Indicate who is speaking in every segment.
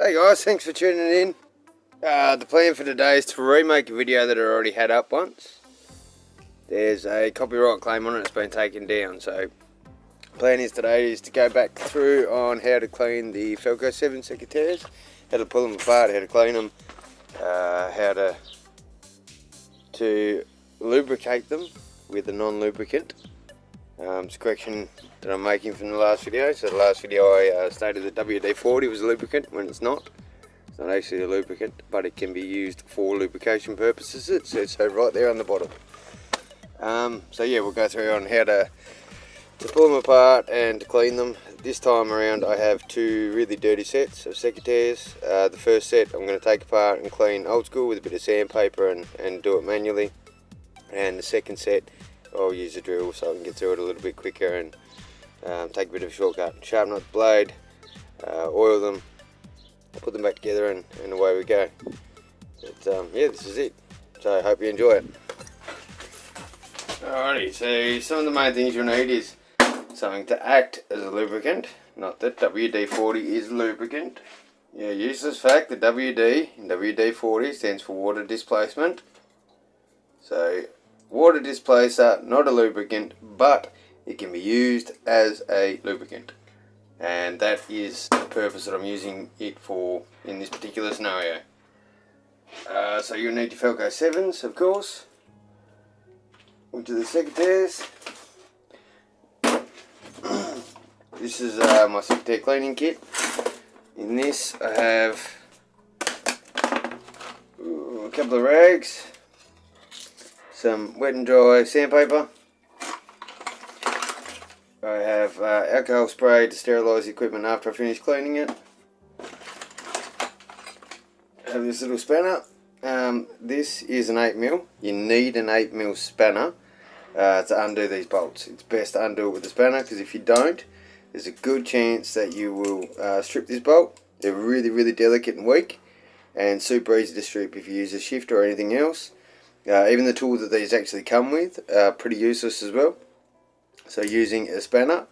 Speaker 1: Hey guys, thanks for tuning in. The plan for today is to remake a video that I already had up once. There's a copyright claim on it, it's been taken down, so the plan is today is to go back through on how to clean the FELCO 7 secateurs, how to pull them apart, how to clean them, how to lubricate them with a non-lubricant. It's a correction that I'm making from the last video. So the last video I stated that WD-40 was a lubricant when it's not. It's not actually a lubricant, but it can be used for lubrication purposes. It says so right there on the bottom. So yeah, we'll go through on how to pull them apart and to clean them. This time around I have two really dirty sets of secateurs. The first set I'm going to take apart and clean old school with a bit of sandpaper and do it manually. And the second set I'll use a drill so I can get through it a little bit quicker and take a bit of a shortcut. Sharpen up the blade, oil them, put them back together and away we go. But yeah, this is it. So I hope you enjoy it. Alrighty, so some of the main things you'll need is something to act as a lubricant. Not that WD-40 is lubricant. Yeah, useless fact, the WD in WD-40 stands for water displacement. So water displacer, not a lubricant, but it can be used as a lubricant. And that is the purpose that I'm using it for in this particular scenario. So you'll need your FELCO 7s, of course, which are the secateurs. This is my secateur cleaning kit. In this I have a couple of rags, some wet and dry sandpaper. I have alcohol spray to sterilise the equipment after I finish cleaning it. I have this little spanner. This is an 8mm. You need an 8mm spanner to undo these bolts. It's best to undo it with the spanner, because if you don't, there's a good chance that you will strip this bolt. They're really delicate and weak and super easy to strip if you use a shifter or anything else. Even the tools that these actually come with are pretty useless as well. So using a spanner,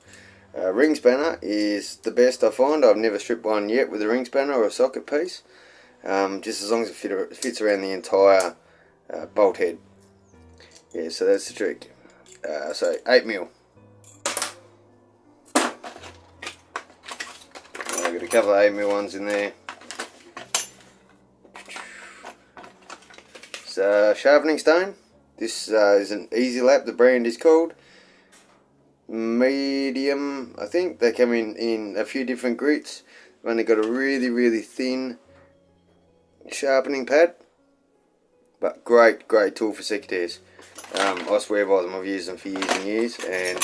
Speaker 1: ring spanner is the best I find. I've never stripped one yet with a ring spanner or a socket piece. Just as long as it fits around the entire bolt head. Yeah, so that's the trick. So 8mm. I've got a couple of 8mm ones in there. Sharpening stone. This is an Easy Lap, the brand is called. Medium, I think. They come in a few different grits. I've only got a really thin sharpening pad, but great tool for secateurs. I swear by them. I've used them for years and years and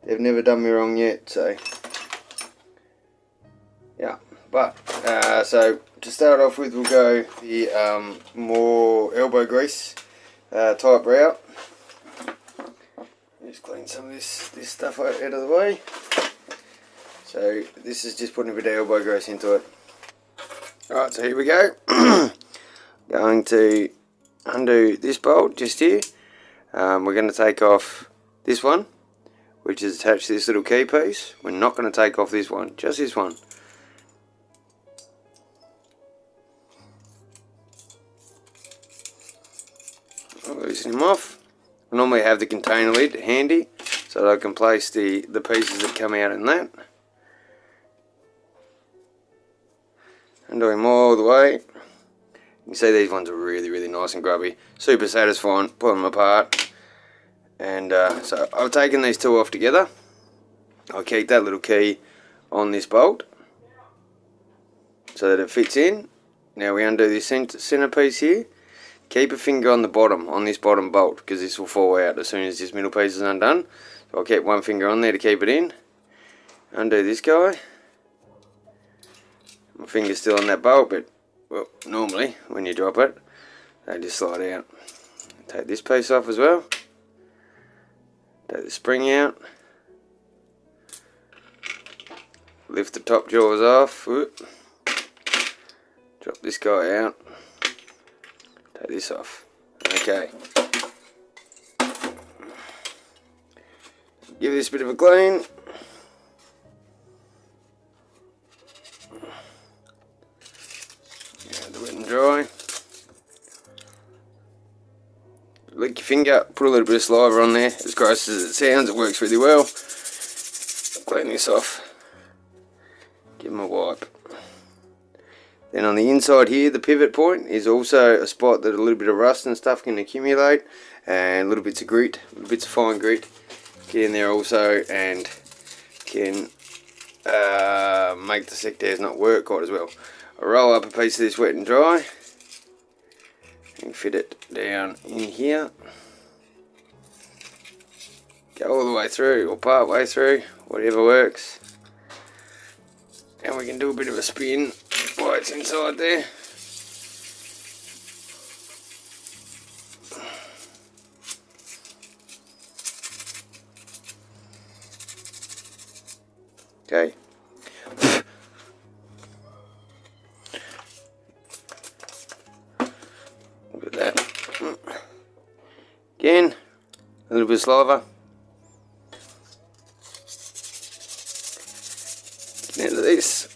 Speaker 1: they've never done me wrong yet. So yeah, but so to start off with, we'll go the more elbow grease type route. Just clean some of this stuff out of the way. So this is just putting a bit of elbow grease into it. Alright, so here we go. Going to undo this bolt just here. We're going to take off this one, which is attached to this little key piece. We're not going to take off this one, just this one. I'll loosen him off. I normally have the container lid handy so that I can place the pieces that come out in that. Undo him all the way. You can see these ones are really nice and grubby. Super satisfying, pull them apart. And so I've taken these two off together. I'll keep that little key on this bolt so that it fits in. Now we undo this center piece here. Keep a finger on the bottom, on this bottom bolt, because this will fall out as soon as this middle piece is undone. So I'll keep one finger on there to keep it in. Undo this guy. My finger's still on that bolt, but well, normally when you drop it, they just slide out. Take this piece off as well. Take the spring out. Lift the top jaws off. Whoop. Drop this guy out. Take this off. Okay. Give this a bit of a clean. lick your finger, put a little bit of saliva on there. As gross as it sounds, it works really well. Clean this off. Give them a wipe. Then on the inside here, the pivot point is also a spot that a little bit of rust and stuff can accumulate, and little bits of grit, little bits of fine grit get in there also, and can make the secateurs not work quite as well. I roll up a piece of this wet and dry and fit it down in here. Go all the way through or part way through, whatever works. And we can do a bit of a spin while it's inside there. Okay. Look at that. Again, a little bit of saliva. Get into this.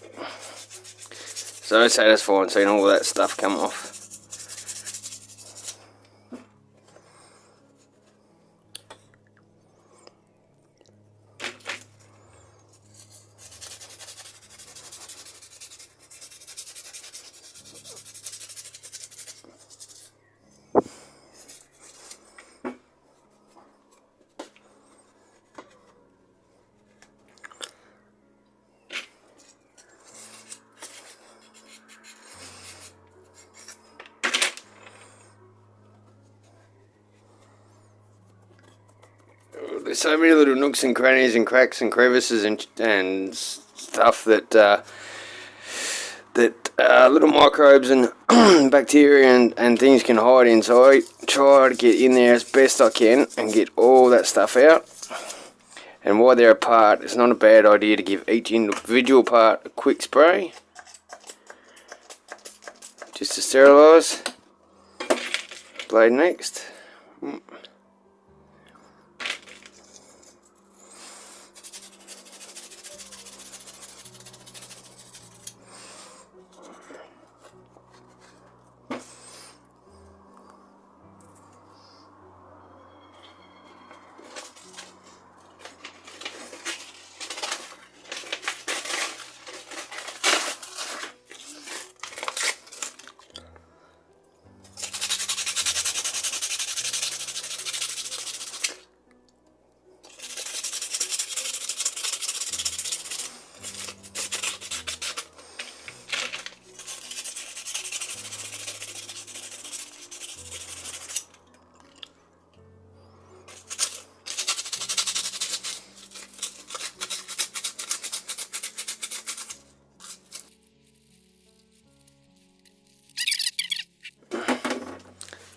Speaker 1: So satisfying seeing all that stuff come off. There's so many little nooks and crannies and cracks and crevices and stuff that little microbes and bacteria and things can hide in. So I try to get in there as best I can and get all that stuff out. And while they're apart, it's not a bad idea to give each individual part a quick spray, just to sterilise. Blade next.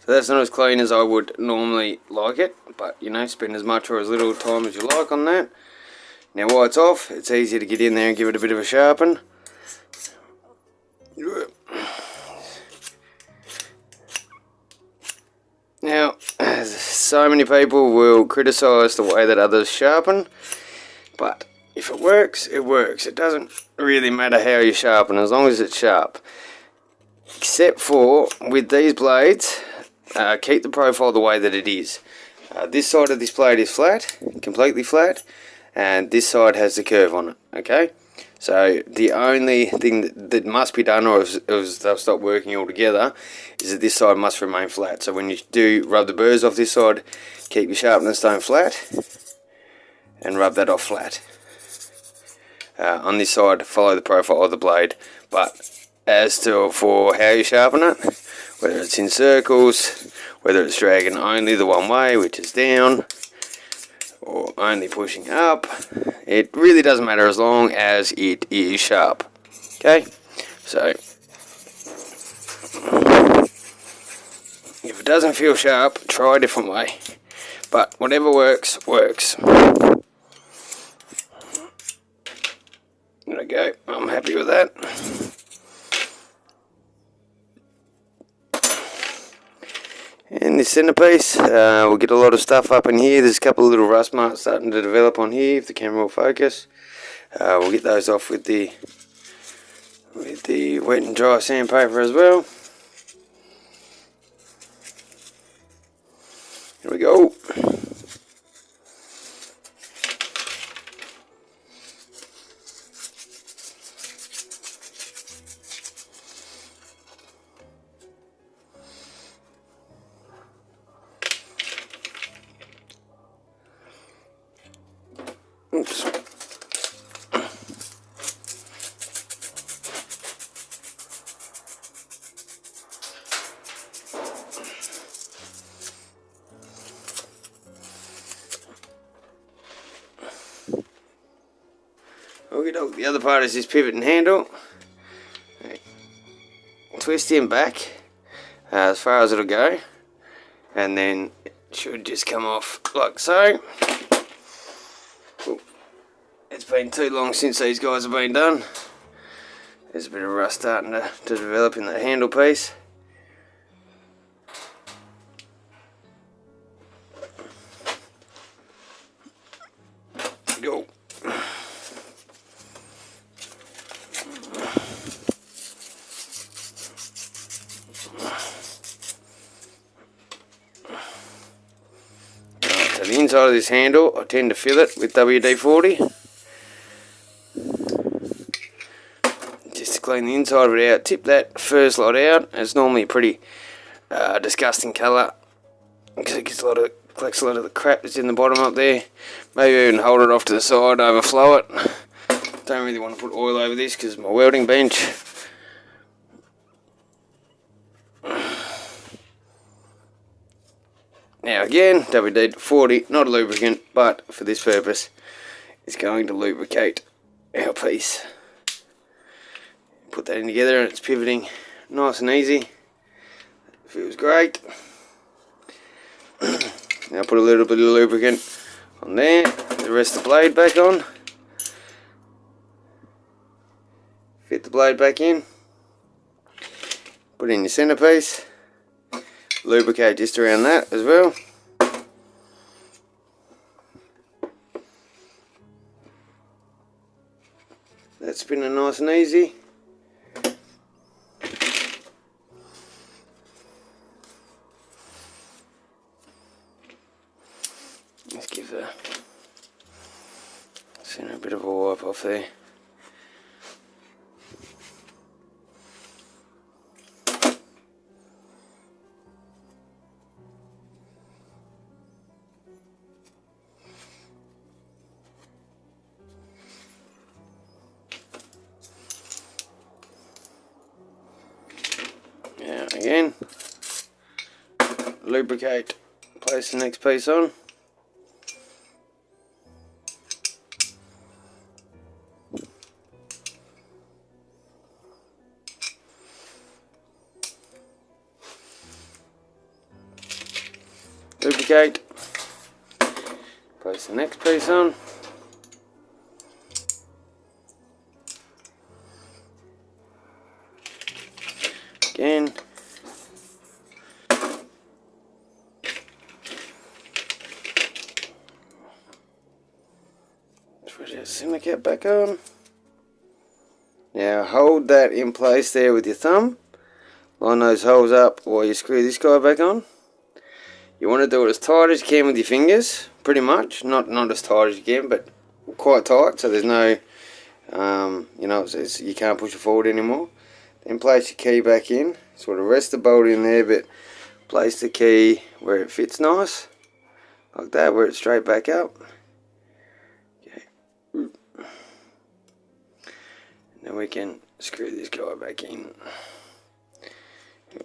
Speaker 1: So that's not as clean as I would normally like it, but you know, spend as much or as little time as you like on that. Now while it's off, it's easier to get in there and give it a bit of a sharpen. Now, so many people will criticise the way that others sharpen, but if it works, it works. It doesn't really matter how you sharpen, as long as it's sharp. Except for, with these blades, keep the profile the way that it is. This side of this blade is flat, completely flat, and this side has the curve on it, okay? So the only thing that must be done, or if they'll stop working altogether, is that this side must remain flat. So when you do rub the burrs off this side, keep your sharpening stone flat, and rub that off flat. On this side, follow the profile of the blade, but as to for how you sharpen it, whether it's in circles, whether it's dragging only the one way, which is down, or only pushing up, it really doesn't matter as long as it is sharp. Okay, so if it doesn't feel sharp, try a different way, but whatever works, works. There we go, I'm happy with that. And this centerpiece, we'll get a lot of stuff up in here. There's a couple of little rust marks starting to develop on here, if the camera will focus. We'll get those off with the wet and dry sandpaper as well. Here we go. Oops. Okay, the other part is this pivot and handle. Twist him back as far as it'll go, and then it should just come off like so. Ooh. It's been too long since these guys have been done. There's a bit of rust starting to develop in the handle piece. Go. So the inside of this handle, I tend to fill it with WD-40. Just to clean the inside of it out. Tip that first lot out. It's normally a pretty disgusting colour because it gets collects a lot of the crap that's in the bottom up there. Maybe even hold it off to the side, overflow it. Don't really want to put oil over this because my welding bench. Now again, WD-40, not a lubricant, but for this purpose, it's going to lubricate our piece. Put that in together and it's pivoting nice and easy. Feels great. Now put a little bit of lubricant on there, the rest of the blade back on. Fit the blade back in. Put in your centerpiece. Lubricate just around that as well. That's spinning nice and easy. Let's give the center a bit of a wipe off there. Now again, lubricate, place the next piece on. Lubricate, place the next piece on. Again, put our center cap back on. Now hold that in place there with your thumb. Line those holes up while you screw this guy back on. You want to do it as tight as you can with your fingers, pretty much. Not as tight as you can, but quite tight, so there's no, you know, you can't push it forward anymore. Then place your key back in. Sort of rest the bolt in there, but place the key where it fits nice, like that, where it's straight back up. Okay. Then we can screw this guy back in.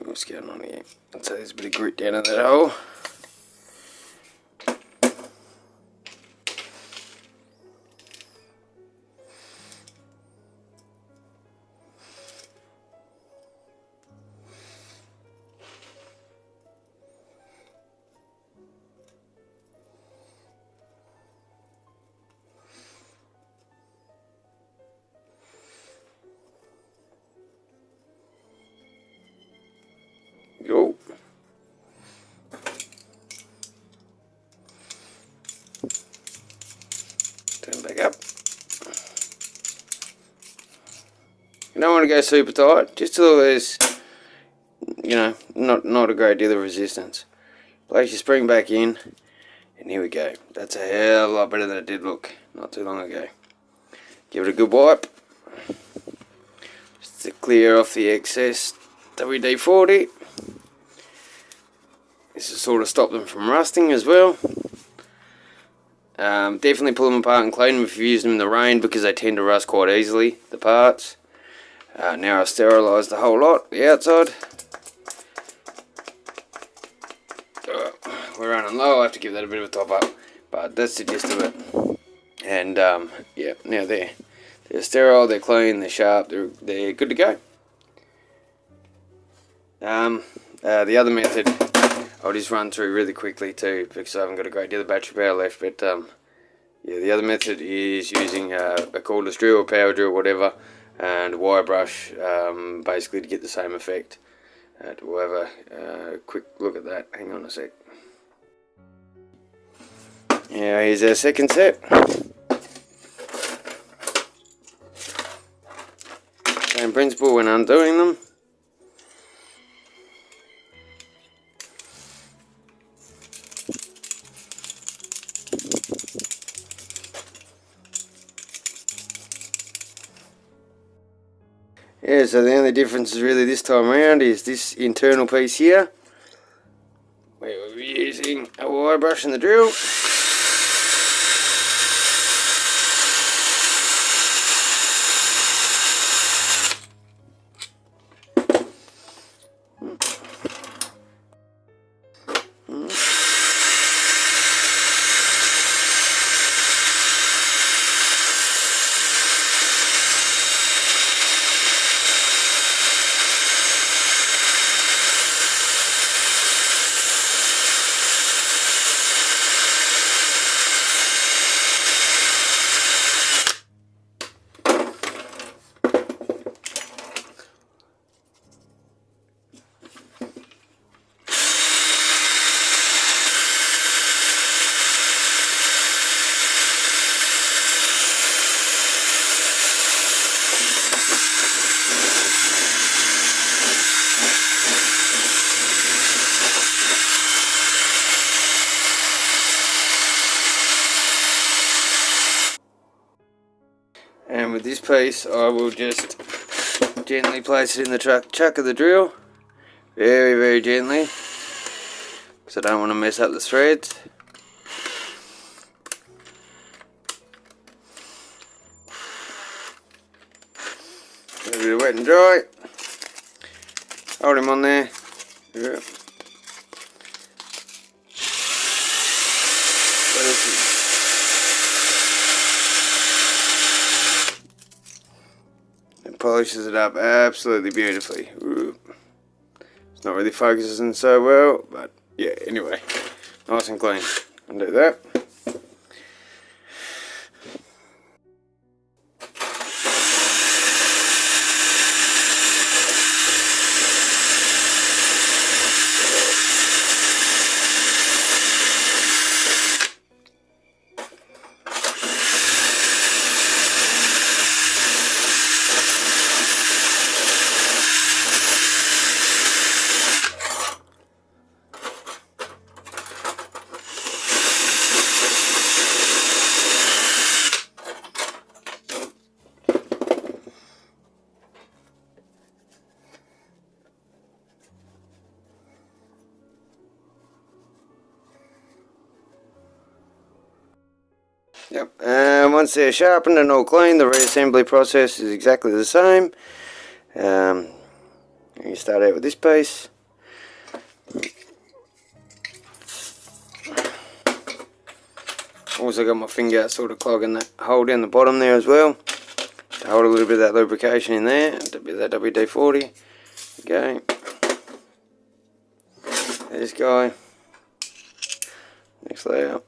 Speaker 1: What's going on here? So there's a bit of grit down in that hole. Go. Turn back up. You don't want to go super tight, just till there's, you know, not a great deal of resistance. Place your spring back in, and here we go. That's a hell of a lot better than it did look not too long ago. Give it a good wipe, just to clear off the excess WD-40. This will sort of stop them from rusting as well. Definitely pull them apart and clean them if you're using them in the rain, because they tend to rust quite easily, the parts. Now I've sterilised the whole lot, the outside. We're running low, I have to give that a bit of a top up, but that's the gist of it. And yeah, now they're sterile, they're clean, they're sharp, they're good to go. The other method I'll just run through really quickly too, because I haven't got a great deal of battery power left, but yeah, the other method is using a cordless drill, a power drill, whatever, and a wire brush, basically to get the same effect. We'll have a quick look at that. Hang on a sec. Now here's our second set. Same principle when undoing them. Yeah, so the only difference is really this time around is this internal piece here, where we'll be using a wire brush and the drill. And with this piece, I will just gently place it in the chuck of the drill, very, very gently, because I don't want to mess up the threads. A bit of wet and dry. Hold him on there. Yeah. It polishes it up absolutely beautifully. Ooh. It's not really focusing so well, but yeah, anyway, nice and clean. Undo that. Yep, and once they're sharpened and all clean, the reassembly process is exactly the same. You start out with this piece. Also got my finger sort of clogging that hole down the bottom there as well, to hold a little bit of that lubrication in there, a bit of that WD-40. Okay. This guy. Next layout.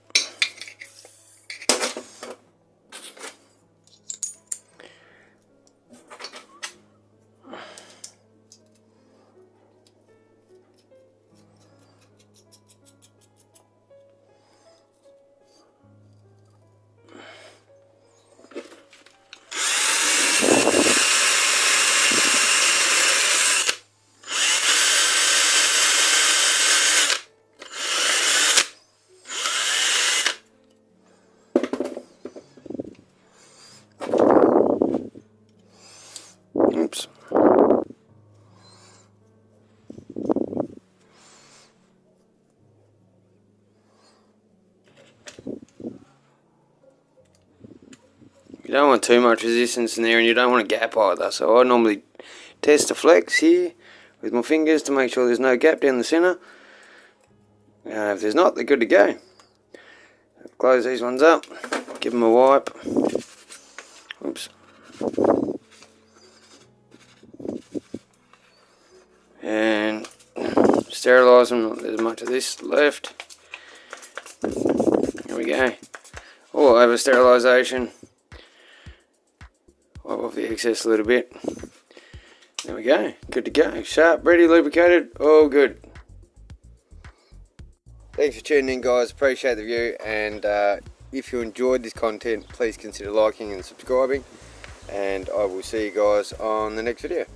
Speaker 1: You don't want too much resistance in there, and you don't want a gap either. So I normally test the flex here with my fingers to make sure there's no gap down the centre. If there's not, they're good to go. Close these ones up, give them a wipe. Oops. And sterilise them, not there's much of this left. There we go. All over sterilisation. Wipe off the excess a little bit. There we go, good to go. Sharp, ready, lubricated, all good. Thanks for tuning in, guys, appreciate the view, and if you enjoyed this content, please consider liking and subscribing, and I will see you guys on the next video.